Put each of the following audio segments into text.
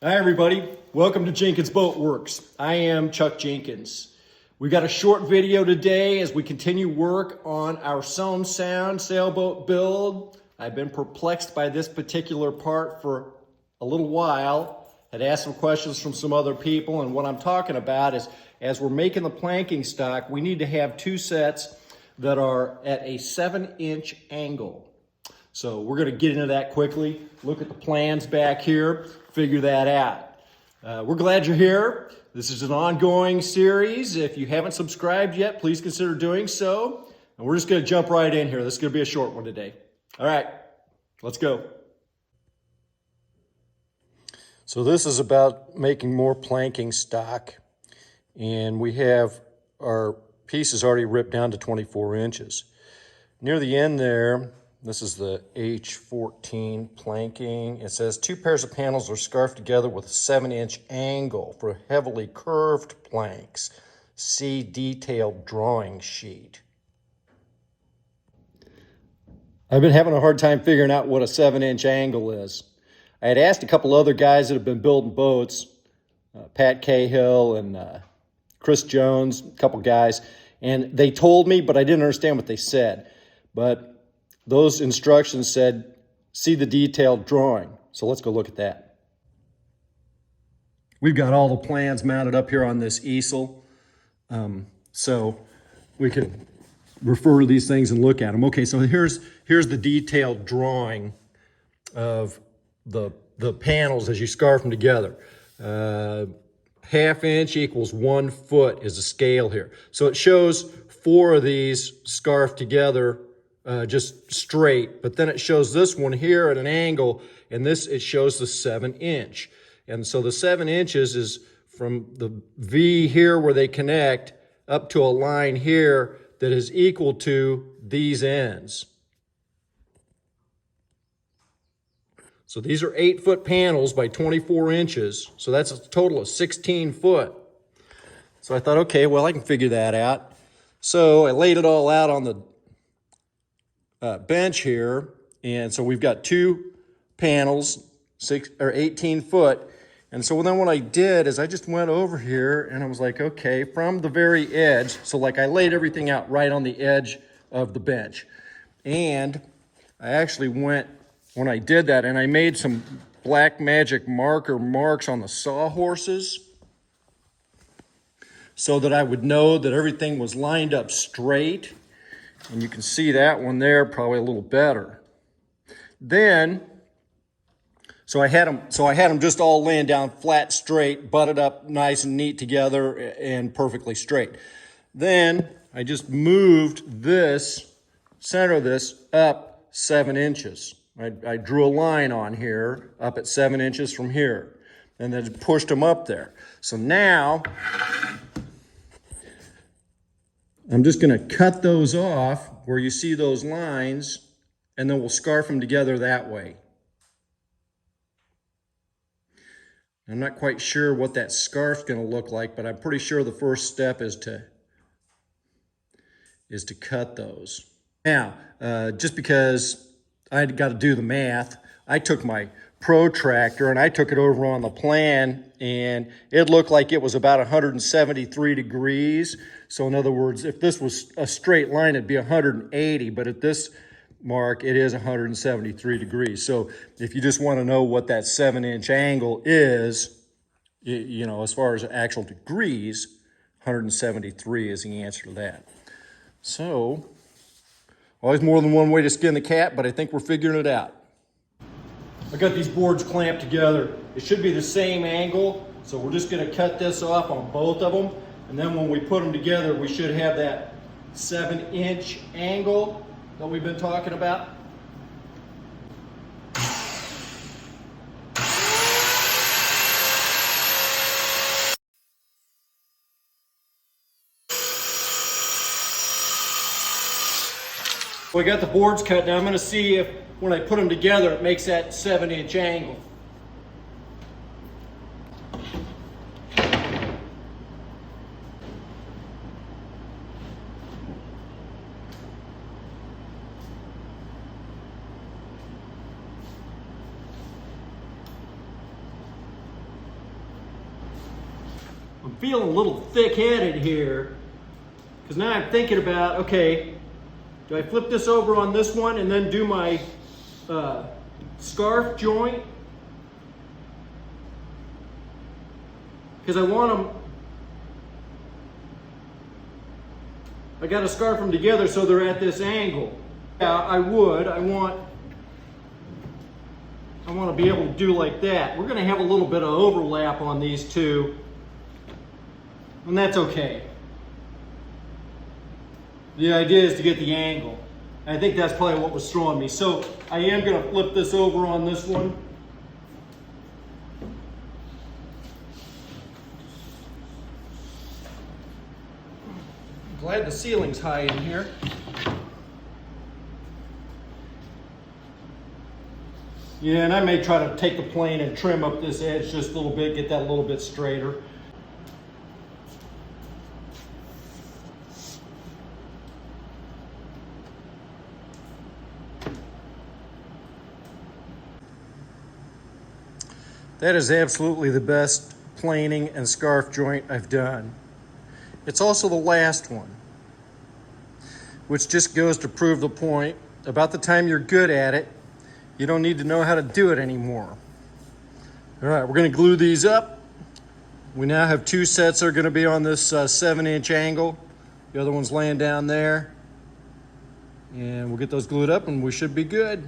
Hi everybody, welcome to Jenkins Boat Works. I am Chuck Jenkins. We got a short video today as we continue work on our sewn sound sailboat build. I've been perplexed by this particular part for a little while. Had asked some questions from some other people, and what I'm talking about is as we're making the planking stock, we need to have two sets that are at a 7-inch angle. So we're going to get into that quickly, look at the plans back here, figure that out. We're glad you're here. This is an ongoing series. If you haven't subscribed yet, please consider doing so. And we're just going to jump right in here. This is going to be a short one today. All right, let's go. So this is about making more planking stock. And we have our pieces already ripped down to 24 inches. Near the end there, this is the H14 planking. It says 2 pairs of panels are scarfed together with a 7-inch angle for heavily curved planks. See detailed drawing sheet. I've been having a hard time figuring out what a 7-inch angle is. I had asked a couple other guys that have been building boats, Pat Cahill and Chris Jones, a couple guys, and they told me, but I didn't understand what they said. But those instructions said, see the detailed drawing. So let's go look at that. We've got all the plans mounted up here on this easel. So we can refer to these things and look at them. Okay, so here's the detailed drawing of the panels as you scarf them together. 1/2 inch equals 1 foot is the scale here. So it shows 4 of these scarfed together just straight, but then it shows this one here at an angle, and it shows the 7-inch. And so the 7 inches is from the V here where they connect up to a line here that is equal to these ends. So these are 8-foot panels by 24 inches. So that's a total of 16 foot. So I thought, okay, well, I can figure that out. So I laid it all out on the bench here, and so we've got 2 panels, 18 foot, and so then what I did is I just went over here and I was like, okay, from the very edge, so like I laid everything out right on the edge of the bench, and I actually went, when I did that, and I made some black magic marker marks on the sawhorses so that I would know that everything was lined up straight. And you can see that one there probably a little better. Then, so I had them just all laying down flat, straight, butted up nice and neat together and perfectly straight. Then I just moved this, center of this, up 7 inches. I drew a line on here, up at 7 inches from here, and then pushed them up there. So now, I'm just going to cut those off where you see those lines, and then we'll scarf them together that way. I'm not quite sure what that scarf's going to look like, but I'm pretty sure the first step is to cut those. Now, just because I got to do the math, I took my protractor and I took it over on the plan, and it looked like it was about 173 degrees. So in other words, if this was a straight line, it'd be 180, but at this mark, it is 173 degrees. So if you just want to know what that 7-inch angle is, you know, as far as actual degrees, 173 is the answer to that. So, always more than one way to skin the cat, but I think we're figuring it out. I got these boards clamped together. It should be the same angle, so we're just going to cut this off on both of them, and then when we put them together, we should have that 7-inch angle that we've been talking about. We got the boards cut. Now I'm going to see if when I put them together it makes that 7-inch angle. I'm feeling a little thick-headed here, because now I'm thinking about, okay, do I flip this over on this one and then do my scarf joint? Because I want them, I got to scarf them together so they're at this angle. Yeah, I want to be able to do like that. We're going to have a little bit of overlap on these two, and that's okay. The idea is to get the angle. I think that's probably what was throwing me. So I am going to flip this over on this one. I'm glad the ceiling's high in here. Yeah, and I may try to take the plane and trim up this edge just a little bit, get that a little bit straighter. That is absolutely the best planing and scarf joint I've done. It's also the last one, which just goes to prove the point. About the time you're good at it, you don't need to know how to do it anymore. All right, we're gonna glue these up. We now have two sets that are gonna be on this 7-inch angle. The other one's laying down there. And we'll get those glued up and we should be good.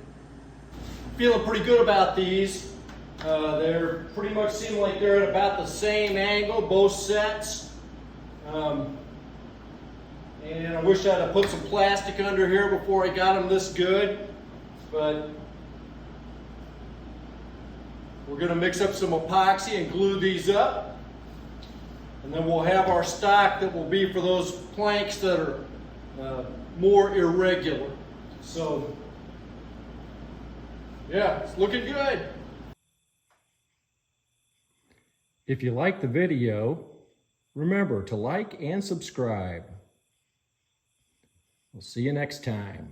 Feeling pretty good about these. They're pretty much seem like they're at about the same angle, both sets. And I wish I'd have put some plastic under here before I got them this good, but we're going to mix up some epoxy and glue these up, and then we'll have our stock that will be for those planks that are more irregular. So yeah, it's looking good. If you like the video, remember to like and subscribe. We'll see you next time.